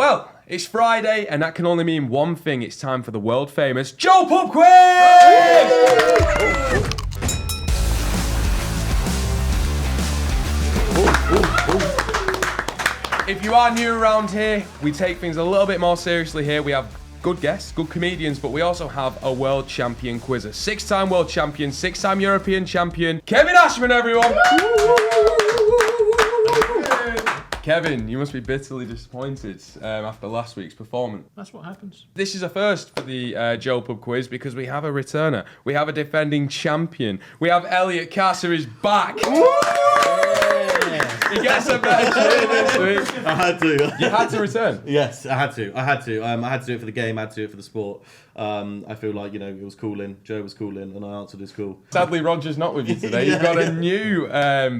Well, it's Friday, and that can only mean one thing. It's time for the world-famous Joe Pub Quiz! If you are new around here, we take things a little bit more seriously here. We have good guests, good comedians, but we also have a world champion quizzer. 6-time world champion, 6-time European champion, Kevin Ashman, everyone! Kevin, you must be bitterly disappointed after last week's performance. That's what happens. This is a first for the Joe Pub Quiz because we have a returner. We have a defending champion. We have Elliott Cass, who is back. He gets a better cheer this week. I had to. You had to return? Yes, I had to. I had to do it for the game. I had to do it for the sport. I feel like, it was cooling. Joe was cooling, and I answered his call. Sadly, Roger's not with you today. You've got a new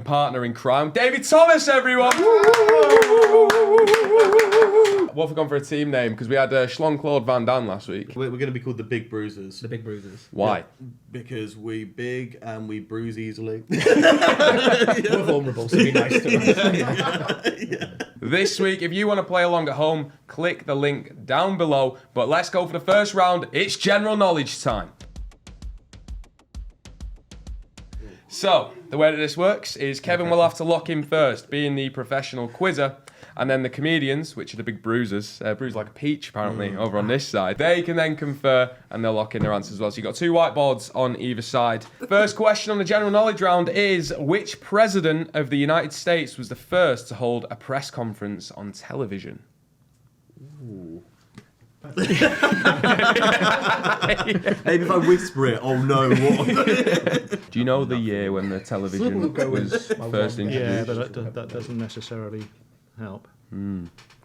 partner in crime, David Thomas, everyone. What have we gone for a team name? Because we had Schlong-Claude Van Damme last week. We're going to be called the Big Bruisers. The Big Bruisers. Why? Yeah, because we big and we bruise easily. We're vulnerable, so be nice to us. This week, if you want to play along at home, click the link down below. But let's go for the first round. It's general knowledge time. So, the way that this works is Kevin will have to lock in first, being the professional quizzer, and then the comedians, which are the big bruisers, bruise like a peach apparently, over on this side, they can then confer and they'll lock in their answers as well. So you've got 2 whiteboards on either side. First question on the general knowledge round is, which president of the United States was the first to hold a press conference on television? Ooh. Maybe if I whisper it, oh no, what? Do you know the year when the television was first introduced? Yeah, but that doesn't necessarily help.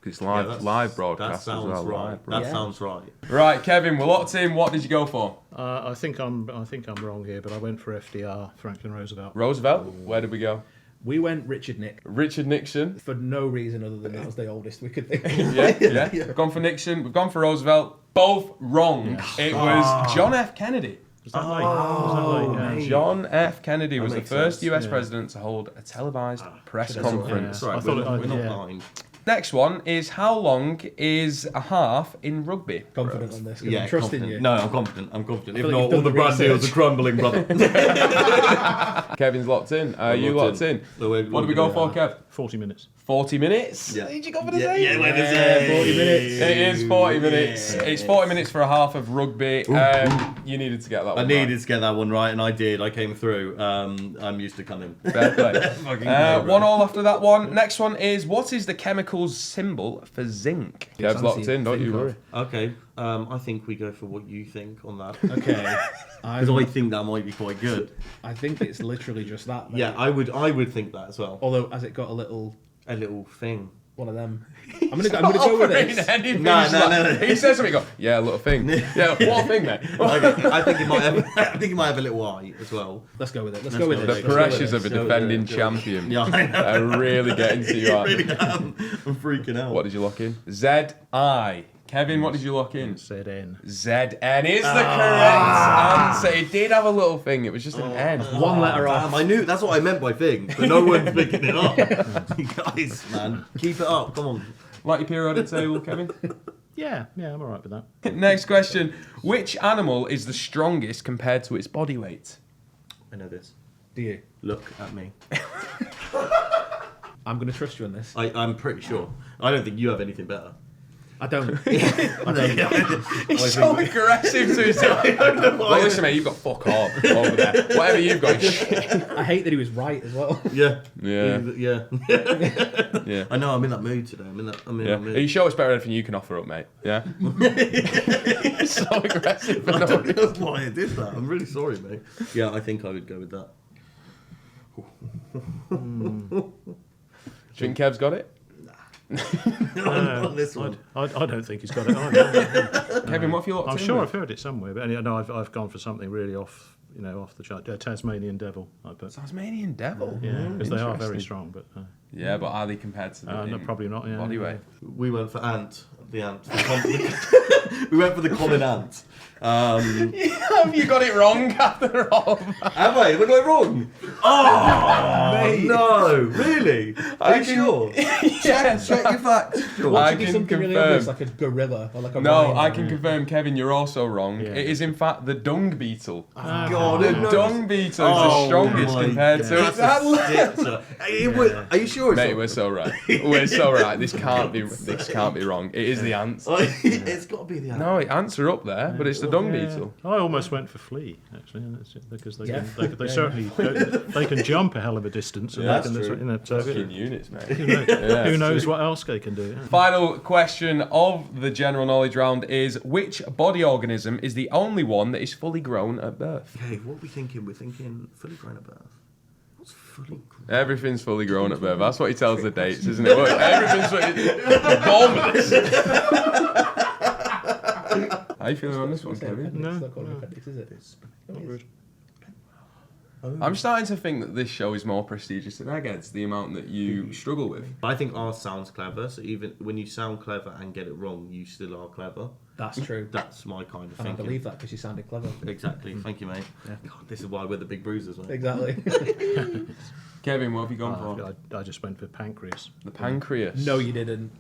It's live broadcast that sounds as well. Right. That sounds right. Right, Kevin, we're locked in. What did you go for? I think I'm wrong here, but I went for FDR, Franklin Roosevelt. Roosevelt? Where did we go? We went Richard Nixon. Richard Nixon. For no reason other than that was the oldest we could think of. Yeah. We've gone for Nixon. We've gone for Roosevelt. Both wrong. Yes. It was John F. Kennedy. Was that late? Yeah. John F. Kennedy was the first sense. US president to hold a televised press conference. Sorry, we're not blind. Next one is, how long is a half in rugby? Confident on this. Yeah, I'm trusting you. No, I'm confident. If like not, all the brand deals are crumbling, brother. Kevin's locked in. You locked in. What do we go for, Kev? 40 minutes. 40 minutes? Yeah. Did you go for the same? 40 minutes. It is 40 minutes. It's 40 minutes for a half of rugby. You needed to get that one I needed to get that one right, and I did. I came through. I'm used to coming. Fair play. 1 all after that one. Next one is, what is the chemical's symbol for zinc? Kev's locked in, don't you, love? Okay. I think we go for what you think on that. Okay. Because I think that might be quite good. I think it's literally just that. Mate. Yeah, I would think that as well. Although, has it got a little thing? One of them. I'm gonna go with this. No. He says something. Go, yeah, a little thing. Yeah, what thing, mate? Okay. I think it might have a little eye as well. Let's go with it. Let's go with The it. pressures of a defending champion. Yeah, I know. Are really getting to you. Really am. I'm freaking out. What did you lock in? Z-I. Kevin, what did you lock in? ZN. ZN is the correct answer. It did have a little thing. It was just an N. 1 letter off. I knew that's what I meant by thing, but no one's picking it up. You guys, man, keep it up. Come on. Like your periodic table, Kevin? Yeah, I'm alright with that. Next question. Which animal is the strongest compared to its body weight? I know this. Do you? Look at me. I'm going to trust you on this. I'm pretty sure. I don't think you have anything better. I don't. He's so aggressive to his Well, listen, mate, you've got fuck all over there. Whatever you've got is shit. I hate that he was right as well. Yeah. Yeah. I know. I'm in that mood today. I'm in that mood. Are you sure it's better than anything you can offer up, mate? Yeah. So aggressive. I don't know why I did that. I'm really sorry, mate. Yeah, I think I would go with that. Do you think Kev's got it? Not this one. I don't think he's got it either. Kevin, what have you locked in? I'm sure with? I've heard it somewhere, but no, I've gone for something really off the chart. Tasmanian devil. Tasmanian devil? Yeah, because they are very strong, but... Yeah, but are they compared to the no, probably not, yeah. body weight? We went for ant, the ant. We went for the common ant. Have you got it wrong after all? Have I? Have I got it wrong? Oh, no. Really? Are you sure? Yes. Check your facts. Sure. I Should be can something really confirm. obvious, like a gorilla or like a No, rhino. I can confirm, Kevin, you're also wrong. Yeah. It is in fact the dung beetle. God, The no. dung beetle is the strongest my compared to God. its That's a antler. stitcher. Are you sure it's Mate, not? we're so right. We're so right. This can't be wrong. It is the ants. It's got to be the ant. No, ants are up there, but it's the dung beetle. I almost went for flea actually, and it's because they Yeah. they certainly they can jump a hell of a distance. And Yeah, they that's can, true. you know, so Fucking units, mate. who knows what else they can do? Yeah. Final question of the general knowledge round is: which body organism is the only one that is fully grown at birth? Okay, what are we thinking? We're thinking fully grown at birth. What's fully grown? Everything's fully grown at birth. That's what he tells the dates, isn't it? Everything's How you feeling on this one, Kevin? Appendix, No, it's not called an no. appendix, is it? Not good. I'm starting to think that this show is more prestigious than Eggheads, the amount that you struggle with. I think ours sounds clever, so even when you sound clever and get it wrong, you still are clever. That's true. That's my kind of And I thinking. believe that because you sounded clever. Exactly. Thank you, mate. God, this is why we're the big bruisers, mate. Exactly. Kevin, what have you gone for? I just went for pancreas. The pancreas. No, you didn't.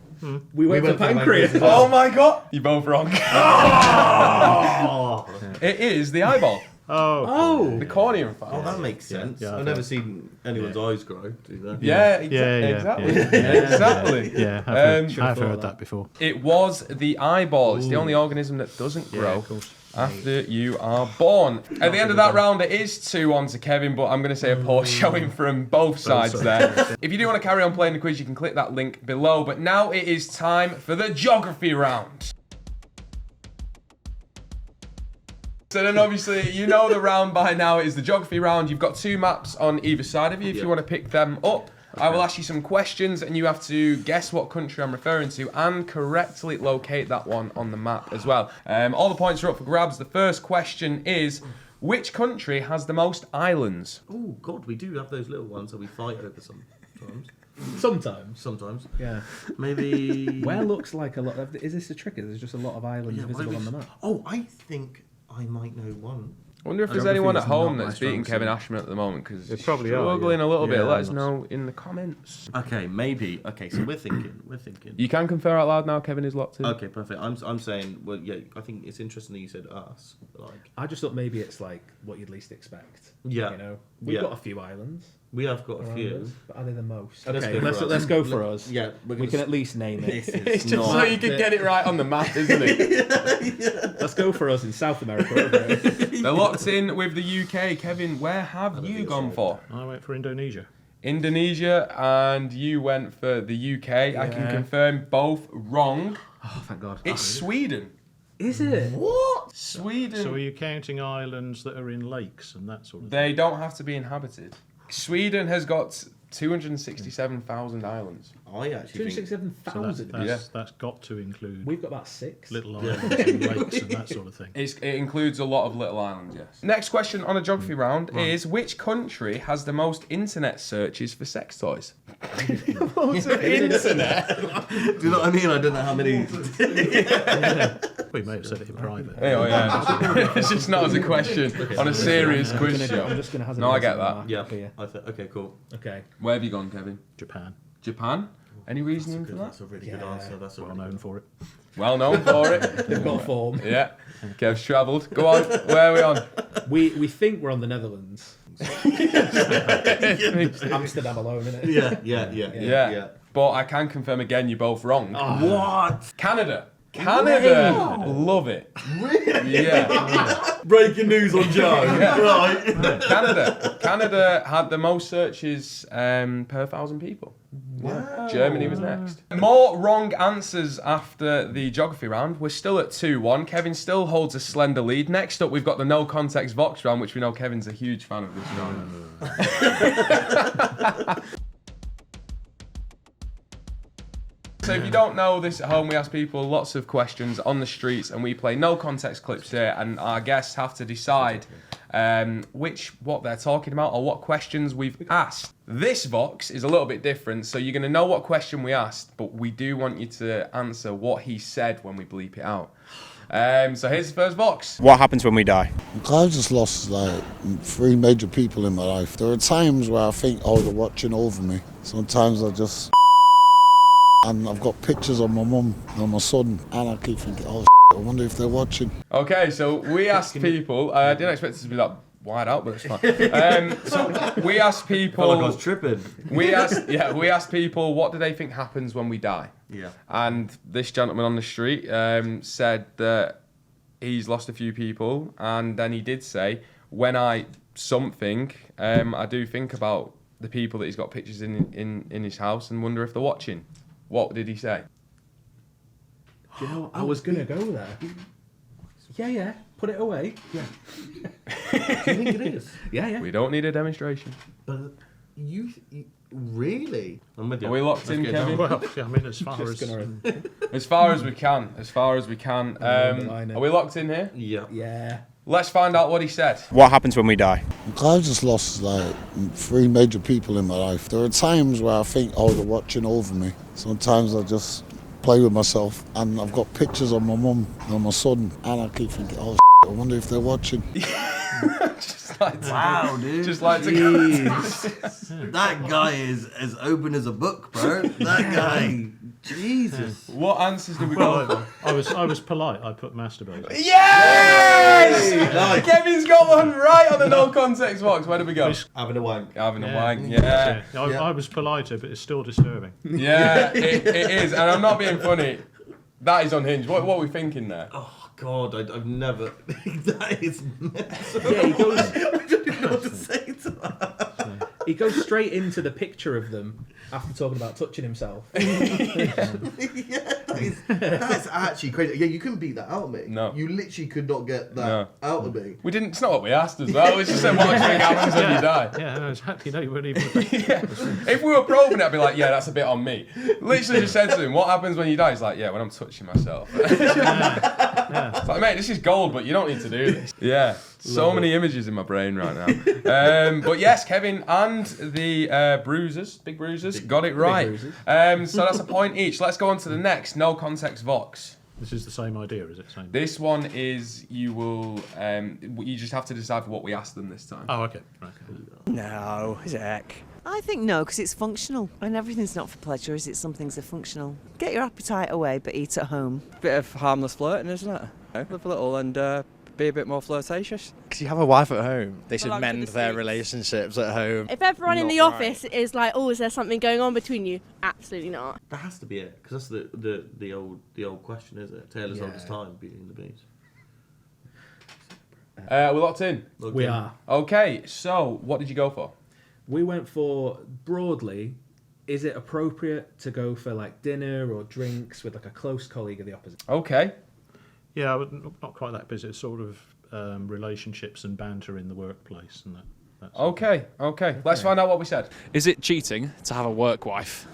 We went went for for pancreas. pancreas. Oh my god! You're both wrong. Oh, It is the eyeball. Oh, The cornea, in fact. oh, that makes sense. Yeah, I've never seen anyone's eyes grow. Do they? Yeah, Yeah, exactly. yeah. Exactly. yeah, Um, I've thought heard that. that before. It was the eyeball. It's the only organism that doesn't Yeah, grow of course. after you are born. At the end of that round, it is 2-1 to Kevin, but I'm going to say a poor showing from both sides there. If you do want to carry on playing the quiz, you can click that link below. But now it is time for the geography round. So then obviously, you know the round by now. It is the geography round. You've got 2 maps on either side of you. If you want to pick them up, I will ask you some questions and you have to guess what country I'm referring to and correctly locate that one on the map as well. All the points are up for grabs. The first question is, which country has the most islands? Oh God, we do have those little ones that we fight over sometimes. Sometimes. Sometimes. Yeah. Maybe. Where looks like a lot of... Is this a trick? Is there just a lot of islands Yeah, visible maybe- on the map? Oh, I think I might know one. I wonder if there's Geography anyone at is home not that's my beating strong Kevin suit. Ashman at the moment because They probably are, struggling yeah. a little bit. Yeah, Let us that's- know in the comments. Okay, maybe. Okay, so we're thinking. You can confer out loud now. Kevin is locked in. Okay, perfect. I'm saying. Well, yeah. I think it's interesting that you said us. Like, I just thought maybe it's like what you'd least expect. Yeah. You know, we've Yeah. got a few islands. we have got a around few. us, but are they the most? Let's Okay, go for us. let's go for us. Yeah, we're We gonna can at least name This it. is It's just so not. you can get it right on the map, isn't it? Let's go for us in South America. Okay? They're locked in with the UK. Kevin, where have you gone for? I went for Indonesia. Indonesia, and you went for the UK. I can Yeah. confirm both wrong. Oh, thank God. It's Sweden. Is it? What? Sweden. So are you counting islands that are in lakes and that sort of They don't have to be inhabited. Sweden has got 267,000 islands. I actually think. 267,000. thing? Yeah. That's got to include We've got about 6. little islands and lakes and that sort of thing. It includes a lot of little islands, yes. Next question on a geography round is, which country has the most internet searches for sex toys? Loads of internet. Do you know what I mean? I don't know how many. We may have said it in private. Oh, yeah. It's just not as a question on a serious quiz I'm show. just going to hazard No, I a guess get on the that. map Yeah. here. Okay, cool. Okay. Where have you gone, Kevin? Japan, Japan? Any reasoning for that? That's a really good Yeah. answer. That's a well really known good. for it. Well known for it. They've got form. Yeah. Kev's travelled. Go on. Where are we on? We think we're on the Netherlands. Amsterdam alone, innit? Yeah. Yeah. But I can confirm again, you're both wrong. What? Canada. Canada. Love it. Really? Yeah. Breaking news on Joe. Yeah. Right. Canada had the most searches per 1,000 people. Wow. Germany was next. More wrong answers after the geography round. We're still at 2-1. Kevin still holds a slender lead. Next up, we've got the no context Vox round, which we know Kevin's a huge fan of this round. So if you don't know this at home, we ask people lots of questions on the streets and we play no context clips here and our guests have to decide what they're talking about or what questions we've asked. This Vox is a little bit different, so you're going to know what question we asked, but we do want you to answer what he said when we bleep it out. So here's the first Vox. What happens when we die? I've just lost like 3 major people in my life. There are times where I think, oh, they're watching over me. Sometimes I just and I've got pictures of my mum and my son, and I keep thinking, oh, I wonder if they're watching. Okay, so we asked people. I didn't expect it to be that wide out, but it's fine. So we asked people. I was tripping. We asked people what do they think happens when we die. Yeah. And this gentleman on the street said that he's lost a few people, and then he did say, when I do think about the people that he's got pictures in his house and wonder if they're watching. What did he say? Do you know what? I was going to go there. Yeah. Put it away. Yeah. Do you think it is? Yeah. We don't need a demonstration. But you really? I'm with you. Are we locked in, Kevin? Well, yeah, I mean, as far as we can. Are we locked in here? Yeah. Let's find out what he said. What happens when we die? I've just lost like 3 major people in my life. There are times where I think, oh, they're watching over me. Sometimes I just play with myself, and I've got pictures of my mum and my son, and I keep thinking, oh, I wonder if they're watching. Wow, dude. Just like to That guy is as open as a book, bro. That guy. Jesus. What answers did we go Well, for? I was polite. I put masturbate. Yes! Nice. Kevin's got one right on the no context box. Where did we go? Having a wank. Having a wank, yeah. I was politer, but it's still disturbing. Yeah, it is. And I'm not being funny. That is unhinged. What are we thinking there? Oh, God, I've never. That is mental. Yeah, he goes. I don't even know what to say to that. He goes straight into the picture of them after talking about touching himself. Yeah, that's actually crazy. Yeah, you couldn't beat that out of me. No. You literally could not get that out of me. We didn't. It's not what we asked as well. It's just saying what do you think happens when you die. Yeah, no, exactly. No, you wouldn't even. If we were probing it, I'd be like, yeah, that's a bit on me. Literally just said to him, what happens when you die? He's like, yeah, when I'm touching myself. It's like, mate, this is gold, but you don't need to do this. Yeah. So many images in my brain right now. But yes, Kevin and the Big Bruisers, got it right. So that's a point each. Let's go on to the next no context Vox. This is the same idea, is it? Same. This one is you just have to decide for what we asked them this time. Oh, okay. Right. No, heck. I think no, because it's functional. And everything's not for pleasure, is it? Some things are functional. Get your appetite away, but eat at home. Bit of harmless flirting, isn't it? Live a little and be a bit more flirtatious. Because you have a wife at home, they should mend their relationships at home. If everyone in the office is like, oh, is there something going on between you? Absolutely not. That has to be it, because that's the old question, is it? Taylor's oldest time, Beauty and the Beast. We're locked in. We are. Okay, so what did you go for? We went for, broadly, is it appropriate to go for like dinner or drinks with like a close colleague of the opposite? Okay. Yeah, not quite that busy. It's sort of relationships and banter in the workplace and that. That's Okay. Let's find out what we said. Is it cheating to have a work wife?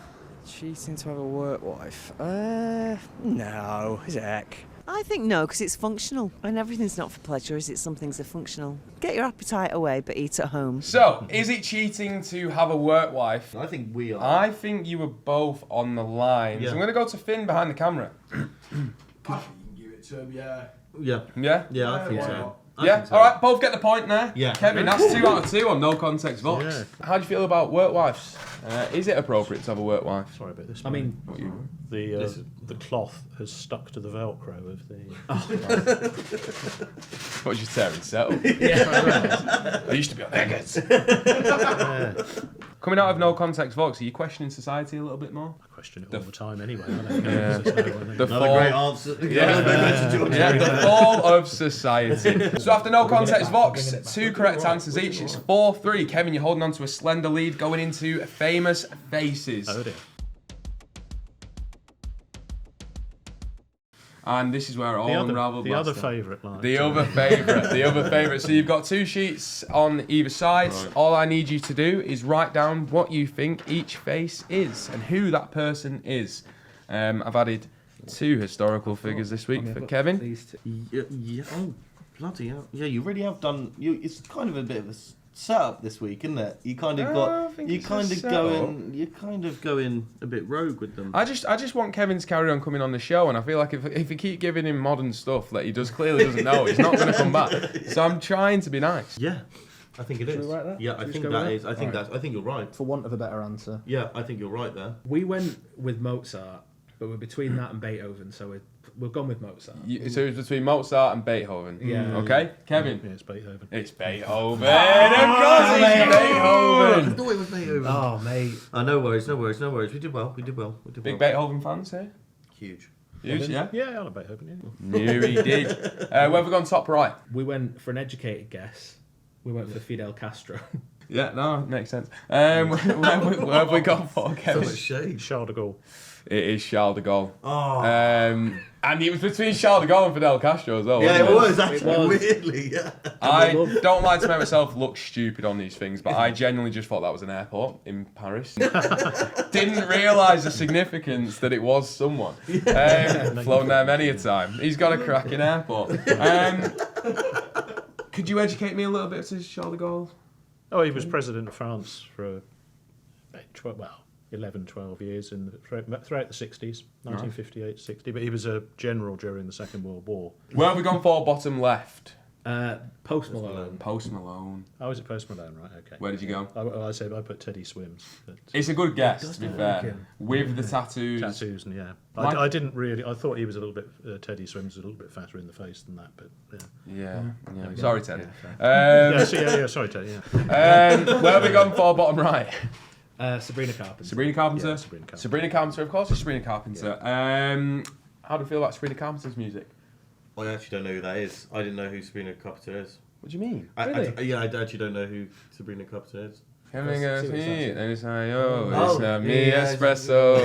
Cheating to have a work wife? No, heck. I think no, because it's functional. And everything's not for pleasure, is it? Some things are functional. Get your appetite away, but eat at home. So, is it cheating to have a work wife? I think we are. I think you were both on the line. Yeah. So I'm going to go to Finn behind the camera. Yeah. Yeah? Yeah, I think so. I Yeah, think so. all right, both get the point there. Yeah. Kevin, that's 2 out of 2 on no context Vox. Yeah. How do you feel about work wives? Is it appropriate to have a work wife? Sorry about this. I mean, the cloth has stuck to the Velcro of the. What, you tearing settle? I used to be on Eggheads. Coming out of no context Vox, are you questioning society a little bit more? I question it all the time anyway. I don't know. Yeah. The fall, Another great answer. the fall of society. So after no context Vox, 2 correct answers each. It's 4-3. Kevin, you're holding on to a slender lead going into famous faces. Oh dear. And this is where it all unravelled. The other favourite line. The other favourite. So you've got 2 sheets on either side. Right. All I need you to do is write down what you think each face is and who that person is. I've added 2 historical figures this week for Kevin. Yeah. Oh. Bloody hell. Yeah, you really have done. It's kind of a bit of a setup this week, isn't it? You kind of going a bit rogue with them. I just want Kevin to carry on coming on the show, and I feel like if you keep giving him modern stuff that he clearly doesn't know, he's not going to come back. So I'm trying to be nice. Yeah, I think it is. Should we write that? Yeah, I think that is. I think you're right. For want of a better answer. Yeah, I think you're right there. We went with Mozart, but we're between that and Beethoven, so we've gone with Mozart. So it's between Mozart and Beethoven. Yeah. Okay, Kevin. Yeah, it's Beethoven. It's Beethoven. Of course, it's Beethoven. I thought it was Beethoven. Oh, mate. No worries. We did well. Big Beethoven fans here. Huge. Huge, yeah. Yeah, I like Beethoven. Yeah. Knew he did. Where have we gone top right? We went for an educated guess. We went for Fidel Castro. Yeah, no, it makes sense. Where have we gone for, Kevin? So much shade. Charles de Gaulle. It is Charles de Gaulle. Oh. And it was between Charles de Gaulle and Fidel Castro as well. Yeah, wasn't it was actually. It was. Weirdly, yeah. I don't like to make myself look stupid on these things, but I genuinely just thought that was an airport in Paris. Didn't realise the significance that it was someone. Flown there many a time. He's got a cracking airport. Could you educate me a little bit to Charles de Gaulle? Oh, he was president of France for 11, 12 years throughout the 60s, 1958, 60. But he was a general during the Second World War. Where have we gone for bottom left? Post Malone. Post Malone. Oh, was it Post Malone? Right, okay. Where did you go? I put Teddy Swims. But It's a good guess, to be fair. With the tattoos. tattoos, and yeah. I didn't really. I thought he was a little bit. Teddy Swims was a little bit fatter in the face than that, but yeah. Yeah. Sorry, Teddy. Sorry, Teddy. Yeah. Where have we gone for bottom right? Sabrina Carpenter. Sabrina Carpenter. Yeah, Sabrina Carpenter. Sabrina Carpenter, of course, it's Sabrina Carpenter. How do you feel about Sabrina Carpenter's music? I actually don't know who that is. I didn't know who Sabrina Carpenter is. What do you mean? I actually don't know who Sabrina Carpenter is. Having a tea, and it's me yeah, espresso.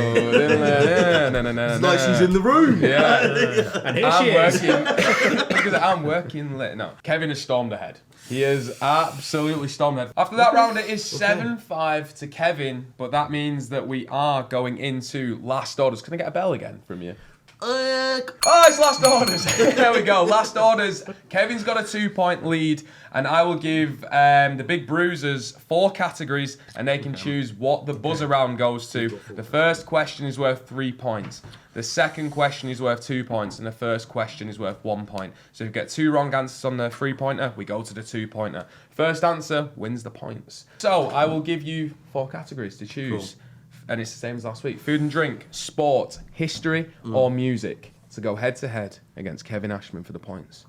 It's like she's in the room. Yeah, And here she is. Because I'm working late. No, Kevin has stormed ahead. He has absolutely stormed ahead. After that round, it is 7-5 to Kevin, but that means that we are going into last orders. Can I get a bell again from you? Oh, it's last orders. There we go. Last orders. Kevin's got a 2-point lead, and I will give the Big Bruisers 4 categories, and they can choose what the buzzer round goes to. The first question is worth 3 points. The second question is worth 2 points, and the first question is worth 1 point. So if you get 2 wrong answers on the 3-pointer, we go to the 2-pointer. First answer wins the points. So I will give you 4 categories to choose. Cool. And it's the same as last week. Food and drink, sport, history, or music. To go head to head against Kevin Ashman for the points.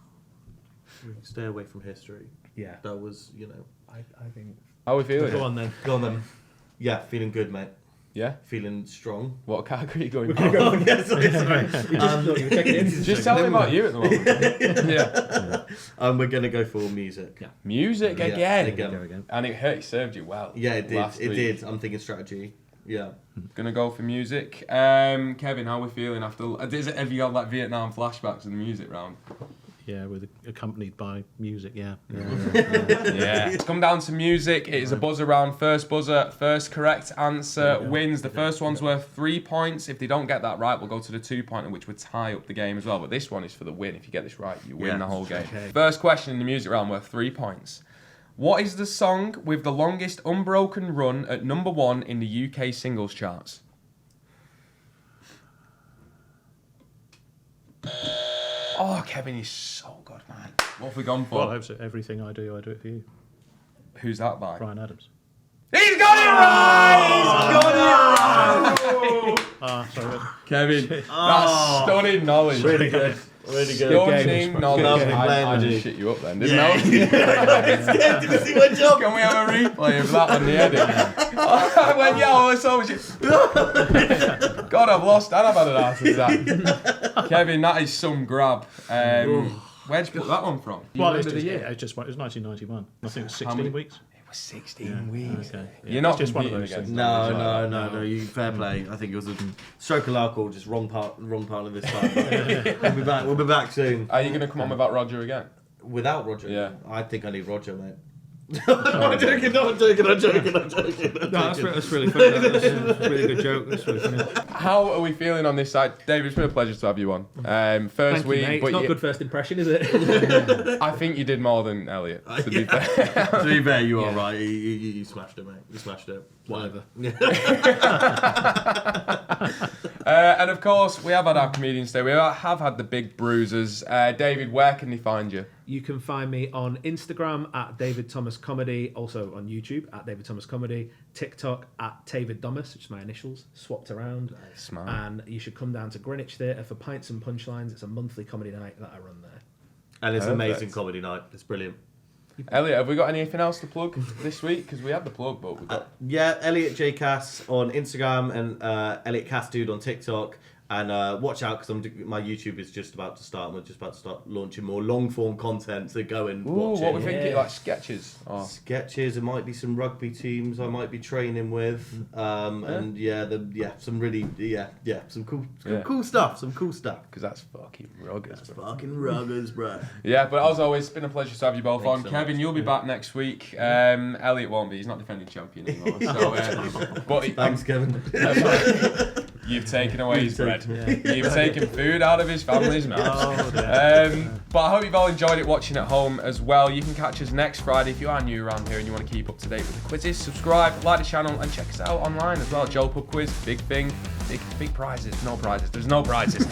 Stay away from history. Yeah. That was, I think. How are we feeling? Go on then. Yeah, feeling good, mate. Yeah? Feeling strong. What category are you going for? Just tell me about you at the moment. Yeah. We're going to go for music. Yeah. Music again. Again. And it served you well. Yeah, it did. Last week. Did. I'm thinking strategy. Yeah. Gonna go for music. Kevin, how are we feeling after? Have you got like Vietnam flashbacks in the music round? Yeah, accompanied by music. Yeah. Yeah. It's come down to music. It is a buzzer round. First buzzer, first correct answer wins. The first one's worth 3 points. If they don't get that right, we'll go to the 2-pointer, which would tie up the game as well. But this one is for the win. If you get this right, you win the whole game. Okay. First question in the music round worth 3 points. What is the song with the longest unbroken run at number 1 in the UK singles charts? Oh, Kevin is so good, man. What have we gone for? Well, I hope so. Everything I do it for you. Who's that by? Brian Adams. He's got it right! He's got it right! Sorry. Kevin, that's stunning knowledge. Really good. Really good. Stunning knowledge. I just shit you up then, didn't I? Did you see my job? Can we have a replay of that on the edit? I went, so much. God, I've lost and I've had an heart attack. Kevin, that is some grab. Where'd you put that one from? Well, it was 1991. I think it was 16 weeks. It was 16 weeks. Okay. Yeah. You're not just one of competing those against things. No. You fair play. I think it was a stroke of alcohol, just wrong part of this time. We'll be back soon. Are you going to come on without Roger again? Without Roger? Yeah. I think I need Roger, mate. I'm joking. No, that's really funny. That's a really good joke. That's really funny. How are we feeling on this side? David, it's been a pleasure to have you on. First Thank week, you, mate. but It's not a good first impression, is it? I think you did more than Elliott, to be fair. To be fair, you are right. You smashed it, mate. You smashed it. Whatever. And of course, we have had our comedians today. We have had the big bruisers. David, where can they find you? You can find me on Instagram at David Thomas Comedy, also on YouTube at David Thomas Comedy, TikTok at David Thomas, which is my initials, swapped around. Smart. And you should come down to Greenwich Theatre for Pints and Punchlines. It's a monthly comedy night that I run there. And it's Perfect. amazing comedy night. It's brilliant. Elliott, have we got anything else to plug this week? Because we had the plug, but we've got... Yeah, Elliott J. Cass on Instagram and Elliott Cass Dude on TikTok. And watch out because my YouTube is just about to start. We're just about to start launching more long form content. So go and watch what it. we're thinking, like sketches. Oh. Sketches. There might be some rugby teams I might be training with. And some really some cool stuff. Some cool stuff. Because that's fucking rugged. Fucking ruggers, bro. Yeah, but as always, it's been a pleasure to have you both Thanks on. so Kevin, much. you'll be back next week. Elliott won't be. He's not defending champion anymore. So, Thanks, Kevin. You've taken away his bread. You've taken food out of his family's mouth. But I hope you've all enjoyed it watching at home as well. You can catch us next Friday if you are new around here and you want to keep up to date with the quizzes. Subscribe, like the channel, and check us out online as well. Joe Pub Quiz, big thing, big prizes. No prizes. There's no prizes.